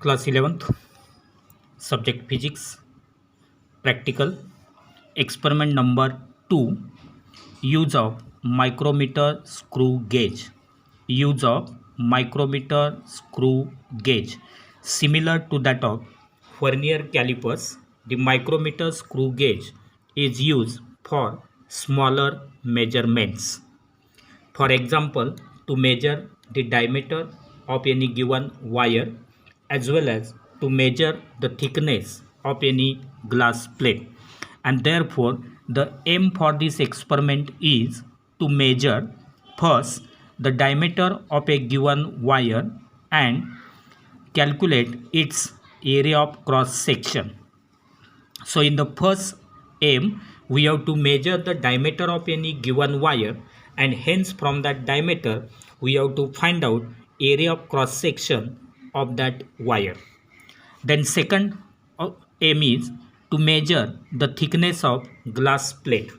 Class 11th, subject physics, practical, experiment number 2, use of micrometer screw gauge. Use of micrometer screw gauge. Similar to that of vernier calipers, the micrometer screw gauge is used for smaller measurements. For example, to measure the diameter of any given wire as well as to measure the thickness of any glass plate. And therefore, the aim for this experiment is to measure first the diameter of a given wire and calculate its area of cross section. So in the first aim, we have to measure the diameter of any given wire, and hence from that diameter we have to find out area of cross section of that wire. Then second aim is to measure the thickness of glass plate.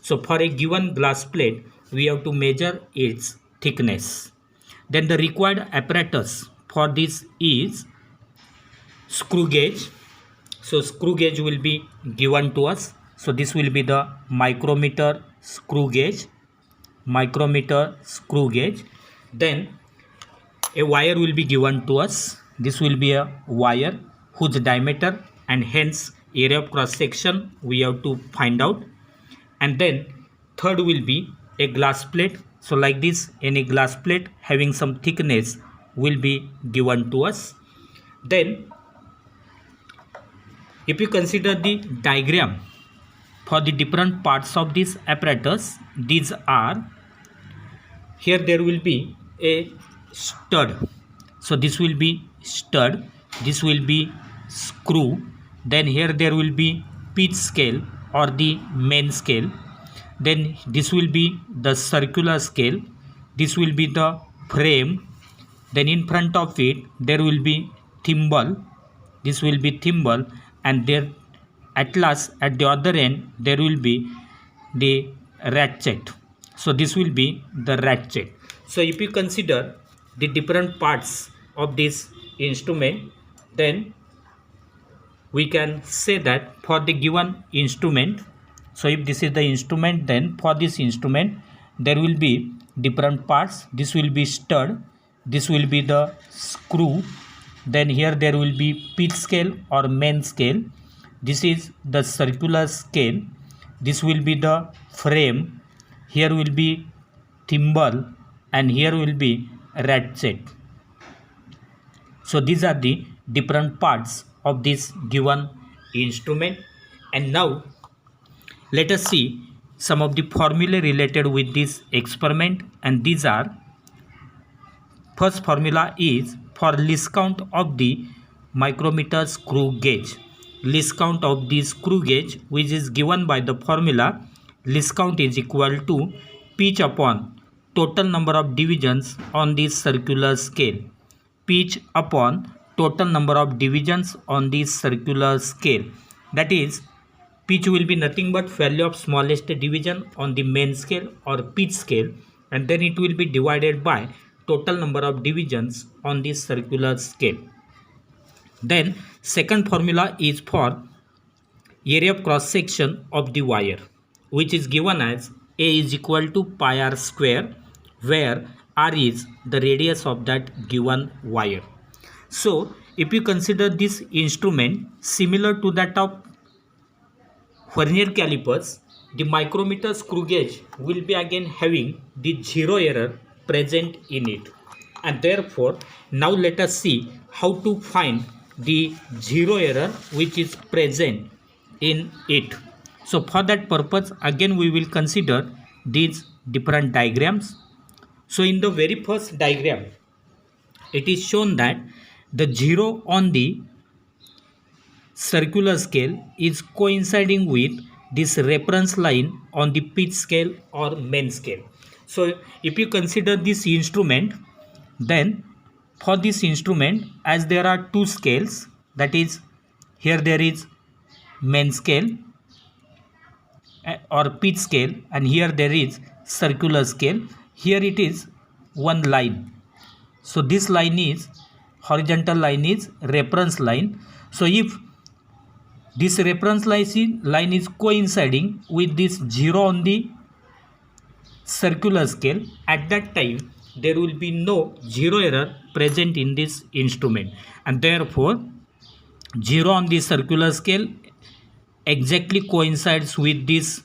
So for a given glass plate we have to measure its thickness. Then the required apparatus for this is screw gauge. So screw gauge will be given to us. So this will be the micrometer screw gauge. Micrometer screw gauge. Then a wire will be given to us. This will be a wire whose diameter and hence area of cross section we have to find out. And then third will be a glass plate. So like this, any glass plate having some thickness will be given to us. Then if you consider the diagram for the different parts of this apparatus, these are, here there will be a stud. So this will be stud, this will be screw, then here there will be pitch scale or the main scale, then this will be the circular scale, this will be the frame, then in front of it there will be thimble, this will be thimble, and there at last at the other end there will be the ratchet. So this will be the ratchet. So if you consider the different parts of this instrument, then we can say that for the given instrument, so if this is the instrument, then for this instrument there will be different parts. This will be stud, this will be the screw, then here there will be pitch scale or main scale, this is the circular scale, this will be the frame, here will be thimble, and here will be ratchet. So these are the different parts of this given instrument. And now let us see some of the formulae related with this experiment, and these are, first formula is for least count of the micrometer screw gauge. Least count of the screw gauge, which is given by the formula least count is equal to pitch upon total number of divisions on this circular scale. Pitch upon total number of divisions on this circular scale. That is, pitch will be nothing but value of smallest division on the main scale or pitch scale, and then it will be divided by total number of divisions on this circular scale. Then second formula is for area of cross section of the wire, which is given as A is equal to pi r square, where r is the radius of that given wire. So if you consider this instrument similar to that of vernier calipers, the micrometer screw gauge will be again having the zero error present in it. And therefore now let us see how to find the zero error which is present in it. So for that purpose again we will consider these different diagrams. So in the very first diagram it is shown that the zero on the circular scale is coinciding with this reference line on the pitch scale or main scale. So if you consider this instrument, then for this instrument, as there are two scales, that is, here there is main scale or pitch scale, and here there is circular scale. Here it is one line. So this line is horizontal line is reference line. So if this reference line is coinciding with this 0 on the circular scale, at that time there will be no zero error present in this instrument, and therefore 0 on the circular scale exactly coincides with this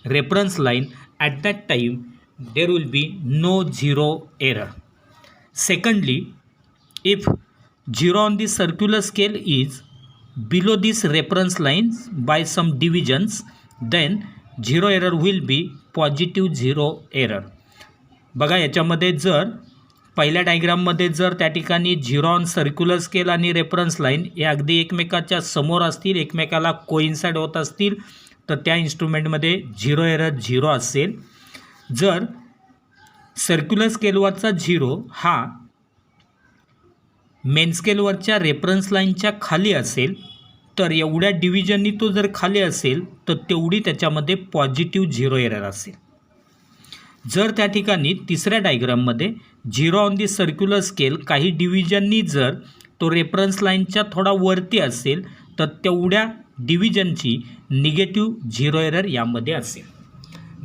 reference line. At that time there will be no zero error. Secondly, if 0 on the circular scale is below this reference lines by some divisions, then zero error will be positive zero error. बघा याच्यामध्ये जर पहिल्या डायग्राममध्ये जर त्या ठिकाणी 0 on circular scale आणि reference line हे अगदी एकमेकाच्या समोर असतील, एकमेकाला कोइन्साइड होत असतील, तर त्या इन्स्ट्रुमेंटमध्ये झिरो एरर झिरो असेल. जर सर्क्युलर स्केलवरचा झिरो हा मेन स्केलवरच्या रेफरन्स लाईनच्या खाली असेल, तर एवढ्या डिव्हिजननी तो जर खाली असेल तर तेवढी त्याच्यामध्ये पॉझिटिव्ह झिरो एरर असेल. जर त्या ठिकाणी तिसऱ्या डायग्राममध्ये 0 ऑन दी सर्क्युलर स्केल काही डिव्हिजननी जर तो रेफरन्स लाईनच्या थोडा वरती असेल, तर तेवढ्या डिव्हिजनची निगेटिव्ह झिरो एरर यामध्ये असेल.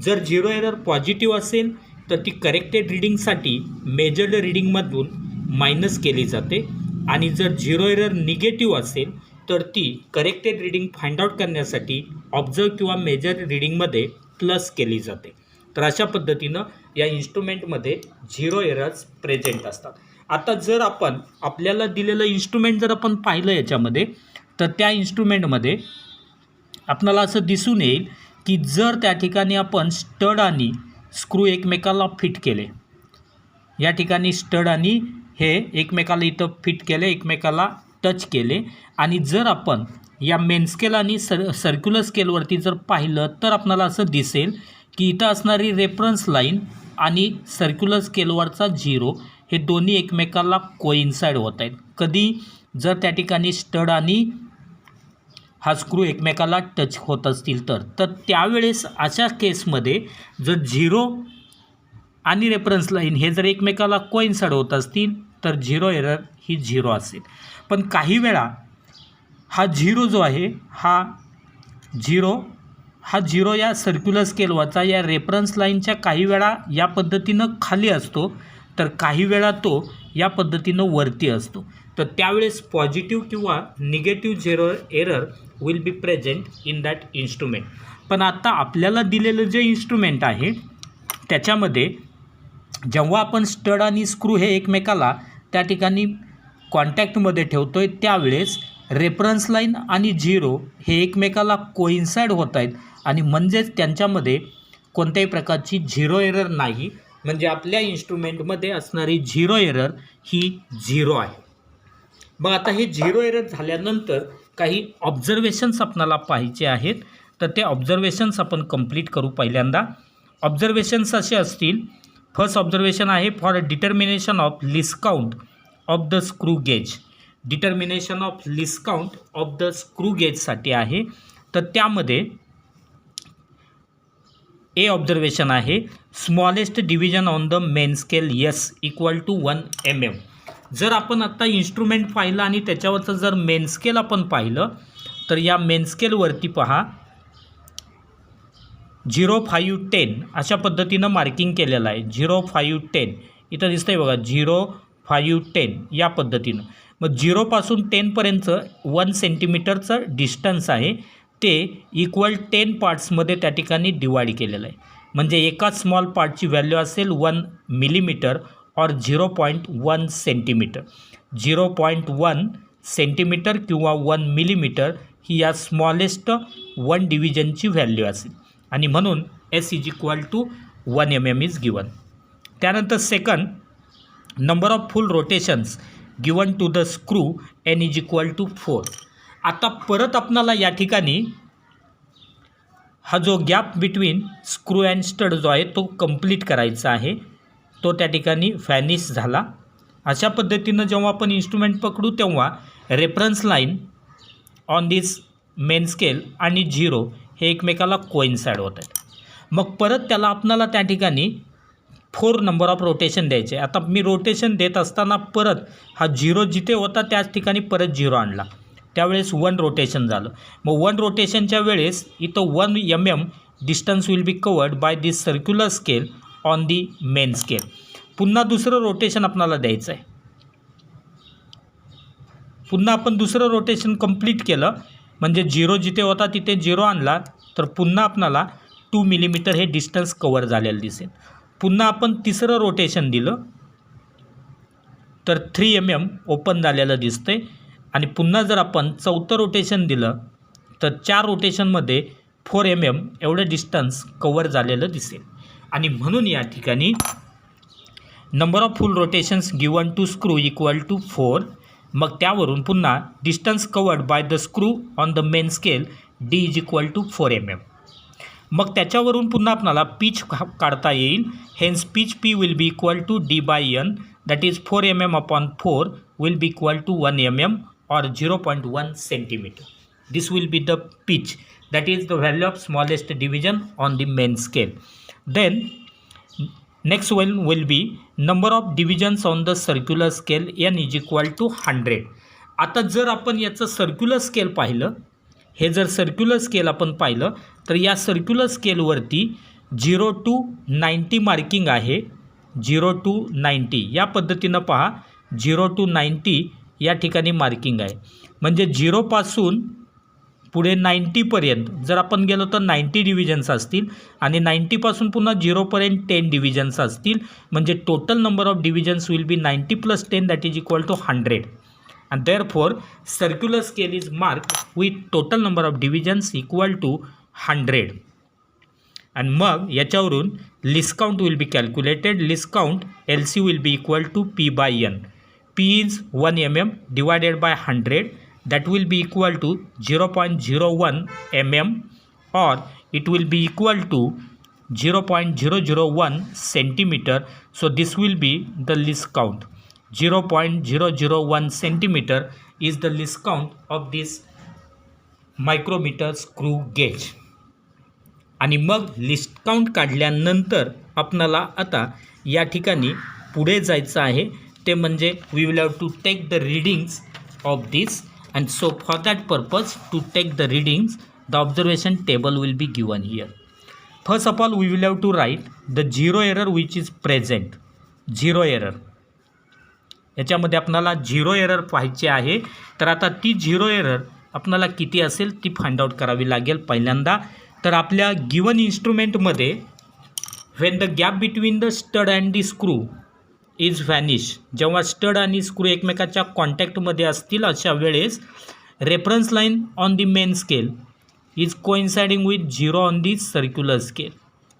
जर झिरो एरर पॉझिटिव्ह असेल तर ती करेक्टेड रिडिंगसाठी मेजर्ड रिडिंगमधून मायनस केली जाते, आणि जर झिरो एरर निगेटिव्ह असेल तर ती करेक्टेड रिडिंग फाइंड आउट करण्यासाठी ऑब्झर्व किंवा मेजर रिडिंगमध्ये प्लस केली जाते. तर अशा पद्धतीनं या इन्स्ट्रुमेंटमध्ये झिरो एरर्स प्रेझेंट असतात. आता जर आपण आपल्याला दिलेलं इन्स्ट्रुमेंट जर आपण पाहिलं याच्यामध्ये, तर त्या इन्स्ट्रुमेंटमध्ये आपल्याला असं दिसून येईल की जर त्या ठिकाणी आपण स्टड आणि स्क्रू एकमेकाला फिट केले, या ठिकाणी स्टड आणि हे एकमेकाला इथं फिट केले, एकमेकाला टच केले, आणि जर आपण या मेन स्केल आणि सर्क्युलर स्केलवरती जर पाहिलं तर आपल्याला असं दिसेल की इथं असणारी रेफरन्स लाईन आणि सर्क्युलर स्केलवरचा झिरो हे दोन्ही एकमेकाला कोइन्साइड होत आहेत. कधी जर त्या ठिकाणी स्टड आणि हा स्क्रू एकमेकाला टच होत असतील तर त्यावेळेस अशा केसमध्ये जर झिरो आणि रेफरन्स लाईन हे जर एकमेकाला कोइन्साइड होत असतील तर झिरो एरर ही झिरो असेल. पण काही वेळा हा झिरो जो आहे हा झिरो या सर्क्युलर स्केलवरचा या रेफरन्स लाईनच्या काही वेळा या पद्धतीनं खाली असतो, तर काही वेळा तो या पद्धतीनं वरती असतो. तर त्यावेळेस पॉझिटिव्ह किंवा negative zero error will be present in that instrument. पण आता आपल्याला दिलेलं जे इन्स्ट्रुमेंट आहे त्याच्यामध्ये जेव्हा आपण स्टड आणि स्क्रू हे एकमेकाला त्या ठिकाणी कॉन्टॅक्टमध्ये ठेवतो आहे, त्यावेळेस रेफरन्स लाईन आणि झिरो हे एकमेकाला कोइन्साइड होत आहेत, आणि म्हणजेच त्यांच्यामध्ये कोणत्याही प्रकारची झिरो एरर नाही. म्हणजे आपल्या इन्स्ट्रुमेंटमध्ये असणारी झिरो एरर ही झिरो आहे. मग आता हे झिरो एरर झाल्यानंतर काही ऑब्झर्वेशन्स आपल्याला पाहायचे आहेत, तर ते ऑब्झर्वेशन्स आपण कंप्लीट करू. पहिल्यांदा ऑब्झर्वेशन्स असे असतील. फर्स्ट ऑब्झर्वेशन आहे for determination of least count of the screw gauge. Determination of least count of the screw गेजसाठी आहे. तर त्यामध्ये ए ऑब्झर्वेशन आहे smallest division on the main scale is equal to 1 mm. जर आपण आत्ता इन्स्ट्रुमेंट पाहिलं आणि त्याच्यावरचं जर मेन स्केल आपण पाहिलं, तर या मेन स्केलवरती पहा 0, 5, 10 अशा पद्धतीनं मार्किंग केलेलं आहे. 0, 5, 10 इथं दिसतंय बघा, 0, 5, 10 या पद्धतीनं. मग 0 पासून 10 पर्यंत 1 सेंटीमीटरचं डिस्टन्स आहे, ते इक्वल 10 पार्ट्समध्ये त्या ठिकाणी डिवाइड केलेलं आहे. म्हणजे एका स्मॉल पार्टची व्हॅल्यू असेल 1 मिलीमीटर और 0.1 सेंटीमीटर. 0.1 सेंटीमीटर किंवा 1 मिलीमीटर ही या स्मॉलेस्ट 1 डिव्हिजनची व्हॅल्यू असेल, आणि म्हणून S is equal to 1 mm is given. त्यानंतर second, number of full rotations given to the screw N is equal to 4. आता परत आपणाला या ठिकाणी हा जो gap between screw and stud जो आहे तो कंप्लीट करायचा आहे, तो त्या ठिकाणी व्हॅनिश झाला. अशा पद्धतीनं जेव्हा आपण इन्स्ट्रुमेंट पकडू तेव्हा reference line on this main scale आणि झिरो हे एकमेकाला कोइन्साइड होत आहेत. मग परत त्याला आपणाला त्या ठिकाणी 4 नंबर ऑफ रोटेशन द्यायचे. आता मी रोटेशन देत असताना परत हा 0 जिथे होता त्याच ठिकाणी परत 0 आणला, त्यावेळेस 1 रोटेशन झालं. मग 1 रोटेशनच्या वेळेस इथं 1 mm distance will be covered by this circular scale on the main scale. पुन्हा दुसरं रोटेशन आपल्याला द्यायचं आहे. पुन्हा आपण दुसरं रोटेशन कंप्लीट केलं, म्हणजे 0 जिथे होता तिथे 0 आणला, तर पुन्हा आपल्याला 2 मिलीमीटर हे डिस्टन्स कवर झालेलं दिसेल. पुन्हा आपण तिसरं रोटेशन दिलं तर 3 mm ओपन झालेलं दिसतंय. आणि पुन्हा जर आपण चौथं रोटेशन दिलं तर 4 रोटेशनमध्ये 4 mm एवढं डिस्टन्स कवर झालेलं दिसेल. आणि म्हणून या ठिकाणी number of full rotations given to screw equal to 4. मग त्यावरून पुन्हा distance covered by the screw on the main scale D is equal to 4 mm. मग त्याच्यावरून पुन्हा आपल्याला पिच काढता येईल. Hence pitch P will be equal to D/N, that is 4 mm upon 4 will be equal to 1 mm or 0.1 centimeter. This will be the pitch, that is the value of smallest division on the main scale. Then next one will be number of divisions on the circular scale, N is equal to 100. आता जर आपण याचं circular scale पाहिलं, हे जर circular scale आपण पाहिलं तर या सर्क्युलर स्केलवरती 0 to 90 मार्किंग आहे. 0 to 90 या पद्धतीनं पहा, 0 to 90 या ठिकाणी मार्किंग आहे. म्हणजे 0 पासून पुढे 90 पर्यंत जर आपण गेलो तर 90 डिव्हिजन्स असतील आणि 90 पासून पुन्हा 0 पर्यंत 10 डिव्हिजन्स असतील. म्हणजे total number of divisions will be 90 + 10 that is equal to 100. and therefore circular scale is marked with total number of divisions equal to 100. and मग याच्यावरून least count will be calculated. least count LC will be equal to P/N. P is 1 mm divided by 100, that will be equal to 0.01 mm, or it will be equal to 0.001 centimeter. So this will be the least count. 0.001 centimeter is the least count of this micrometer screw gauge. आणि मग list count काढल्यानंतर आपणाला आता या ठिकाणी पुढे जायचं आहे, ते म्हणजे we will have to take the readings of this. and so for that purpose, to take the readings, the observation table will be given here. First of all, we will have to write the zero error which is present. Zero error, याच्यामध्ये आपल्याला zero error पाहायची आहे. तर आता ती zero error आपल्याला किती असेल ती फाइंड आउट करावी लागेल पहिल्यांदा. तर आपल्या गिवन इन्स्ट्रुमेंटमध्ये when the gap between the stud and the screw is vanish, जेव्हा स्टड आणि स्क्रू एकमेकाच्या कॉन्टॅक्टमध्ये असतील अशा वेळेस reference line on the main scale is coinciding with zero on the circular scale,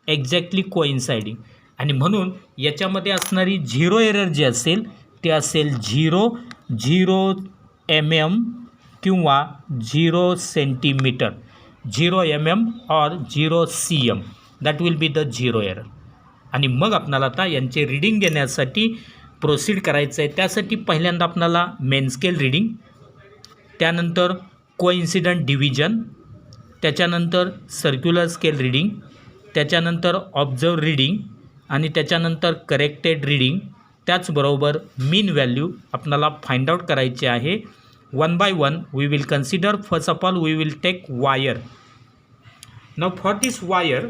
exactly coinciding. आणि म्हणून याच्यामध्ये असणारी झिरो एरर जी असेल ते असेल 0 mm किंवा 0 सेंटीमीटर, 0 mm और 0 cm, that will be the zero error. आणि मग आपल्याला आता यांचे रीडिंग घेण्यासाठी प्रोसीड करायचं आहे. त्यासाठी पहिल्यांदा आपल्याला मेन स्केल रीडिंग, त्यानंतर कोइन्सिडंट डिव्हिजन, त्याच्यानंतर सर्क्युलर स्केल रीडिंग, त्याच्यानंतर ऑब्झर्व रीडिंग आणि त्याच्यानंतर करेक्टेड रीडिंग, त्याचबरोबर मीन व्हॅल्यू आपल्याला फाइंड आउट करायचे आहे. One by one we will consider. First of all we will take wire. Now for this wire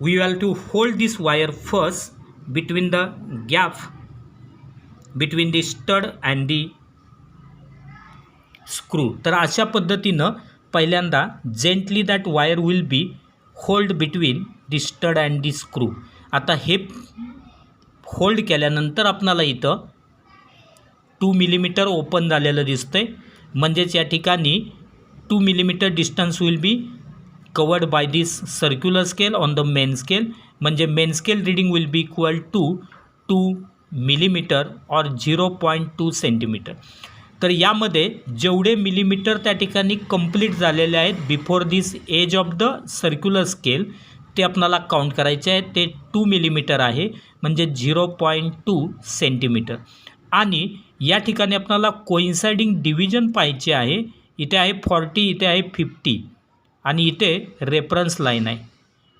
we have to hold this wire first between the gap between the stud and the screw. तर अशा पद्धतीनं पहिल्यांदा gently that wire will be hold between the stud and the screw. आता हे hold केल्यानंतर आपणाला इथं 2 millimetre open झालेलं दिसतंय. म्हणजेच या ठिकाणी 2 millimetre distance will be covered by this circular scale on the main scale. म्हणजे main scale reading will be equal to 2 millimetre और 0.2 सेंटीमीटर. तर यामध्ये जेवढे मिलीमीटर त्या ठिकाणी कंप्लीट झालेले आहेत before this edge of the circular scale ते आपल्याला काउंट करायचे आहे. ते 2 मिलीमीटर आहे, म्हणजे 0.2 सेंटीमीटर. आणि या ठिकाणी आपल्याला कोइन्साइडिंग डिव्हिजन पाहिजे आहे. इथे आहे 40, इथे आहे 50 आणि इथे रेफरन्स लाईन आहे.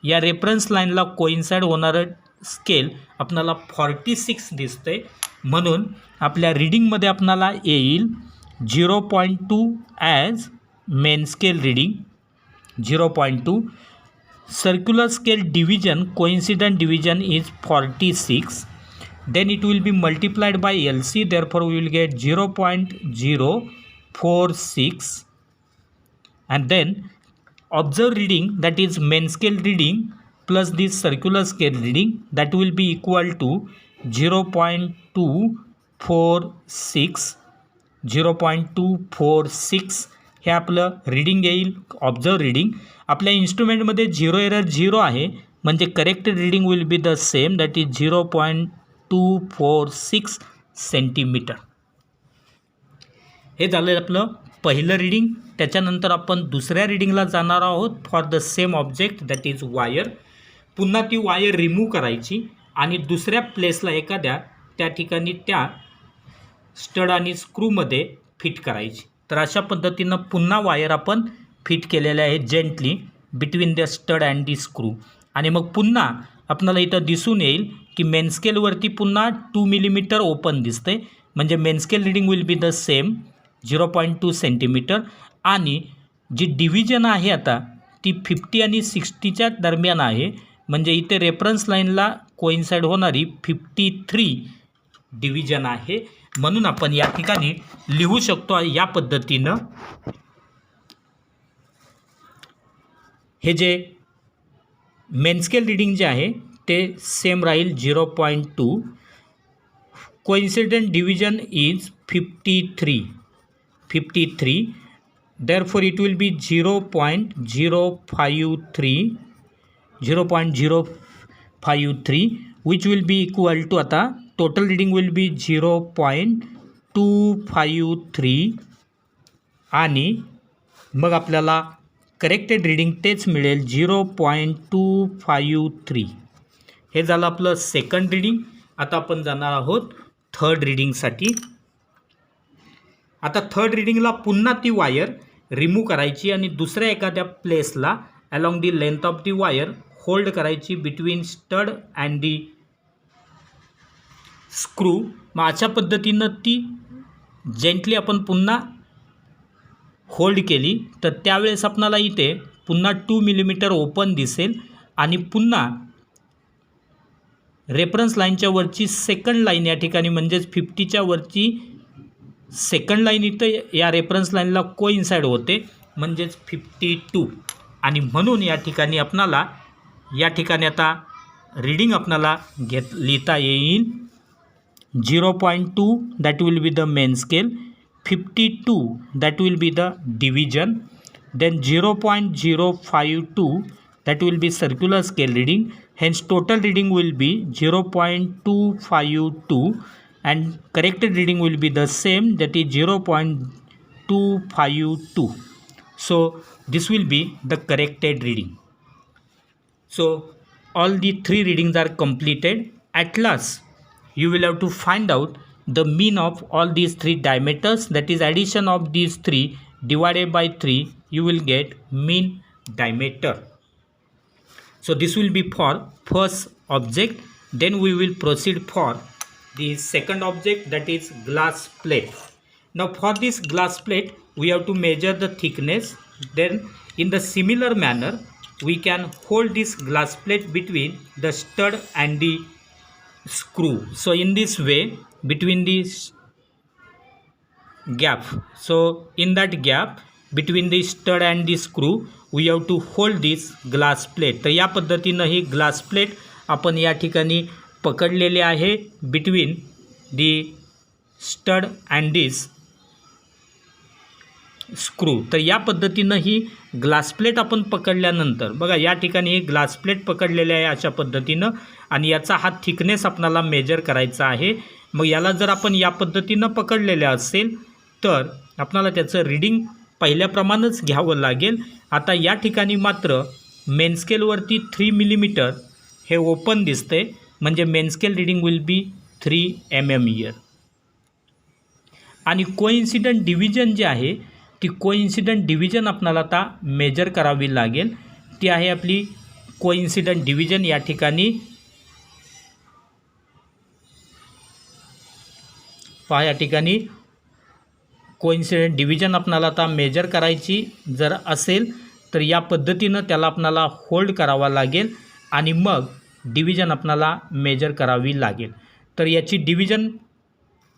या रेफरन्स लाईनला कोइन्साइड होणारं स्केल आपणाला 46 दिसते, म्हणून आपल्या रीडिंगमध्ये आपणाला येईल 0.2 as main scale reading 0.2. Circular scale division, coincident division is 46. Then it will be multiplied by LC, therefore we will get 0.046. And then observe reading, that is main scale reading plus this circular scale reading, that will be equal to 0.246. 0.246 हे आपलं reading येईल. Observe reading आपल्या इन्स्ट्रुमेंटमध्ये 0 error 0 आहे, म्हणजे corrected reading will be the same, that is 0.246 centimetre. हे झालं आपलं पहिलं रीडिंग. त्याच्यानंतर आपण दुसऱ्या रीडिंगला जाणार आहोत for the same object, that is wire. पुन्हा ती वायर रिमूव्ह करायची आणि दुसऱ्या प्लेसला एखाद्या त्या ठिकाणी त्या स्टड आणि स्क्रूमध्ये फिट करायची. तर अशा पद्धतीनं पुन्हा वायर आपण फिट केलेले आहे gently between the stud and the screw. आणि मग पुन्हा आपल्याला इथं दिसून येईल की मेन स्केलवरती पुन्हा 2 मिलीमीटर ओपन दिसते, म्हणजे main scale reading will be the same 0.2 centimetre. आणि जी डिव्हिजन आहे आता ती 50 आणि 60च्या दरम्यान आहे, म्हणजे इथे रेफरन्स लाईनला कोइन्साइड होणारी 53 डिव्हिजन आहे. म्हणून आपण या ठिकाणी लिहू शकतो या पद्धतीनं. हे जे मेन स्केल रीडिंग जे आहे ते सेम राहील 0.2. Coincident division is 53. therefore it will be 0.053 which will be equal to, आता टोटल रीडिंग विल बी 0.253 आणि मग आपल्याला करेक्टेड रीडिंग तेच मिळेल 0.253. हे झालं आपलं सेकंड रीडिंग. आता आपण जाणार आहोत थर्ड रीडिंगसाठी. आता थर्ड रीडिंगला पुन्हा ती वायर रिमूव्ह करायची आणि दुसऱ्या एखाद्या प्लेसला along the length of the wire hold करायची between stud and the screw. मग अशा पद्धतीनं ती जेंटली आपण पुन्हा होल्ड केली तर त्यावेळेस आपणाला इथे पुन्हा 2 मिलीमीटर ओपन दिसेल आणि पुन्हा रेफरन्स लाईनच्या वरची सेकंड लाईन या ठिकाणी, म्हणजेच 50च्या वरची सेकंड लाईन इथं या रेफरन्स लाईनला कोइन्साइड होते, म्हणजेच 52. आणि म्हणून या ठिकाणी आपणाला या ठिकाणी आता रीडिंग आपणाला लिहिता येईल 0.2 that will be the main scale, 52 that will be the division, then 0.052 that will be circular scale reading. Hence total reading will be 0.252 and corrected reading will be the same, that is 0.252. So this will be the corrected reading. So all the three readings are completed. At last you will have to find out the mean of all these three diameters, that is addition of these three divided by 3, you will get mean diameter. So this will be for first object. Then we will proceed for the second object, that is glass plate. Now for this glass plate we have to measure the thickness. Then in the similar manner we can hold this glass plate between the stud and the screw. So in this way, between this gap, so in that gap between the stud and the screw we have to hold this glass plate. तर या पद्धतीनं ही glass plate आपण या ठिकाणी पकडलेले आहे between the stud and this screw. तर या पद्धतीनं ही ग्लास प्लेट आपण पकडल्यानंतर बघा या ठिकाणी ही ग्लास प्लेट पकडलेली आहे अशा पद्धतीनं, आणि याचा हा थिकनेस आपल्याला मेजर करायचा आहे. मग याला जर आपण या पद्धतीनं पकडलेले असेल तर आपल्याला त्याचं रीडिंग पहिल्याप्रमाणेच घ्यावं लागेल. आता या ठिकाणी मात्र मेन स्केलवरती 3 मिलीमीटर हे ओपन दिसते, म्हणजे main scale reading will B 3 mm year. आणि कोइन्सिडंट डिव्हिजन जे आहे ती कोइन्सिडंट डिव्हिजन आपल्याला आता मेजर करावी लागेल. ती आहे आपली कोइन्सिडंट डिव्हिजन या ठिकाणी पहा या ठिकाणी कोइन्सिडेंट डिव्हिजन आपणाला आता मेजर करायची जर असेल तर या पद्धतीनं त्याला आपणाला होल्ड करावा लागेल आणि मग डिव्हिजन आपणाला मेजर करावी लागेल. तर याची डिव्हिजन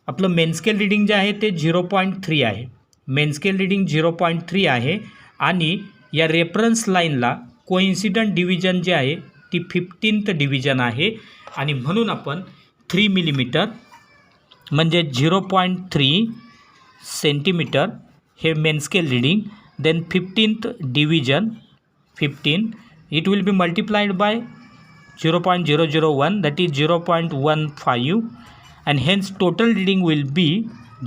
आपलं मेन स्केल रीडिंग जे आहे ते 0.3 आहे. मेन स्केल रीडिंग 0.3 आहे आणि या रेफरन्स लाईनला कोइन्सिडंट डिव्हिजन जे आहे ती 15th डिव्हिजन आहे आणि म्हणून आपण 3 मिलीमीटर म्हणजे 0.3 सेंटीमीटर हे main scale reading, then 15th division 15 it will be multiplied by 0.001 that is 0.15 and hence total reading will be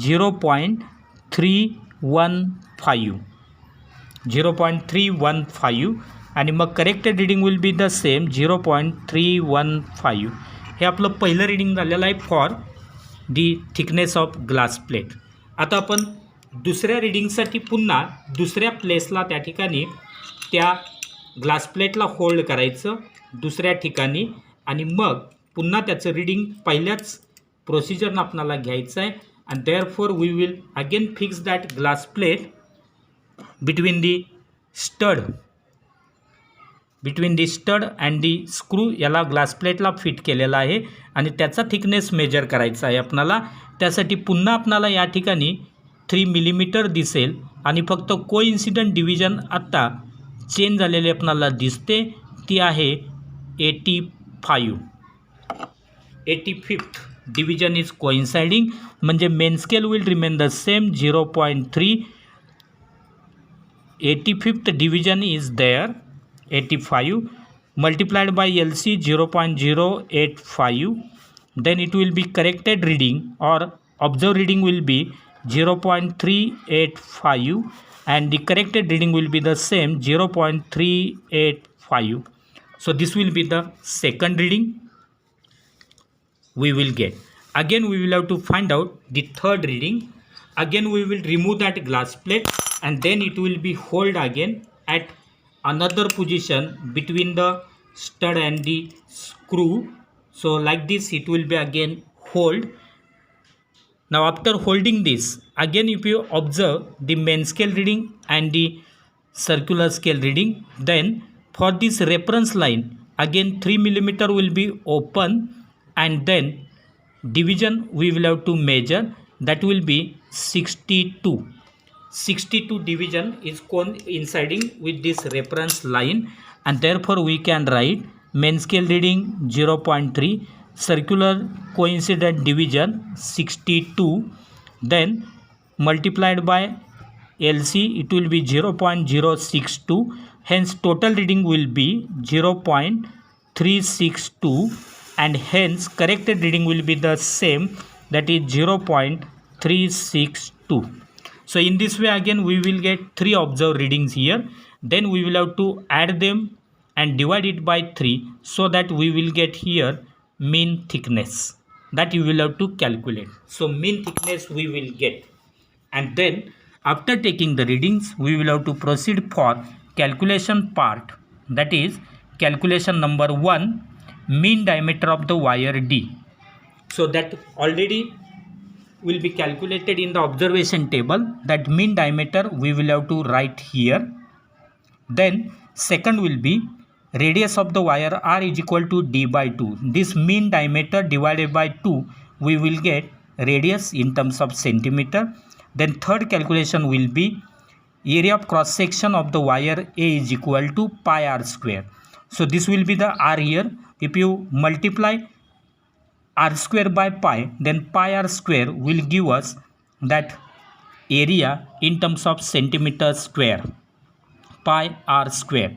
0.315 आणि मग corrected reading will be the same 0.315. हे आपलं पहिलं रीडिंग झालेलं आहे for the thickness of glass plate. आता आपण दुसऱ्या रीडिंगसाठी पुन्हा दुसऱ्या प्लेसला त्या ठिकाणी त्या ग्लास प्लेटला होल्ड करायचं दुसऱ्या ठिकाणी आणि मग पुन्हा त्याचं रीडिंग पहिल्याच प्रोसिजरनं आपल्याला घ्यायचं आहे. and therefore we will again fix that glass plate between the stud and the screw. याला ग्लास प्लेटला फिट केलेला आहे आणि त्याचा थिकनेस मेजर करायचा आहे आपल्याला. त्यासाठी पुन्हा आपल्याला या ठिकाणी 3 मिलीमीटर दिसेल आणि फक्त कोइन्सिडंट डिव्हिजन आत्ता चेंज झालेले आपल्याला दिसते ती आहे 85th division is coinciding म्हणजे main scale will remain the same 0.3. 85th division is there 85 multiplied by LC 0.085, then it will be corrected reading or observed reading will be 0.385 and the corrected reading will be the same 0.385. so this will be the second reading we will get. Again we will have to find out the third reading. Again we will remove that glass plate and then it will be hold again at another position between the stud and the screw. So like this it will be again hold. Now after holding this, again if you observe the main scale reading and the circular scale reading, then for this reference line again 3 millimeter will be open and then division we will have to measure, that will be 62 division is coinciding with this reference line and therefore we can write main scale reading 0.3, circular coincident division 62, then multiplied by LC it will be 0.062, hence total reading will be 0.362 and hence corrected reading will be the same, that is 0.362. So in this way again we will get 3 observed readings here, then we will have to add them and divide it by 3 so that we will get here mean thickness that you will have to calculate. So mean thickness we will get and then after taking the readings we will have to proceed for calculation part, that is calculation number 1, mean diameter of the wire D. So that already will be calculated in the observation table. That mean diameter we will have to write here. Then second will be radius of the wire R is equal to D by 2. This mean diameter divided by 2 we will get radius in terms of centimeter. Then third calculation will be area of cross section of the wire A is equal to pi r square. So this will be the R here. If you multiply r square by pi, then pi r square will give us that area in terms of centimeter square, pi r square.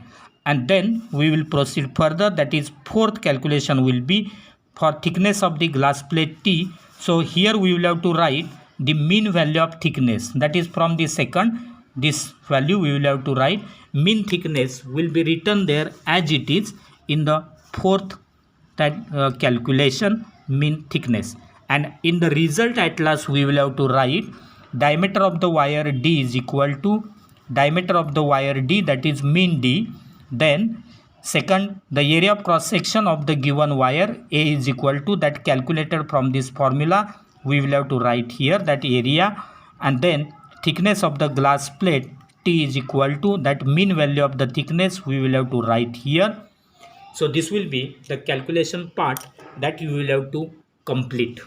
And then we will proceed further, that is fourth calculation will be for thickness of the glass plate T. So here we will have to write the mean value of thickness, that is from the second this value we will have to write. Mean thickness will be written there as it is in the fourth calculation, mean thickness. And in the result at last we will have to write diameter of the wire D is equal to diameter of the wire D, that is mean D. Then second, the area of cross section of the given wire A is equal to that calculated from this formula we will have to write here that area, and then thickness of the glass plate T is equal to that mean value of the thickness we will have to write here. So this will be the calculation part that you will have to complete.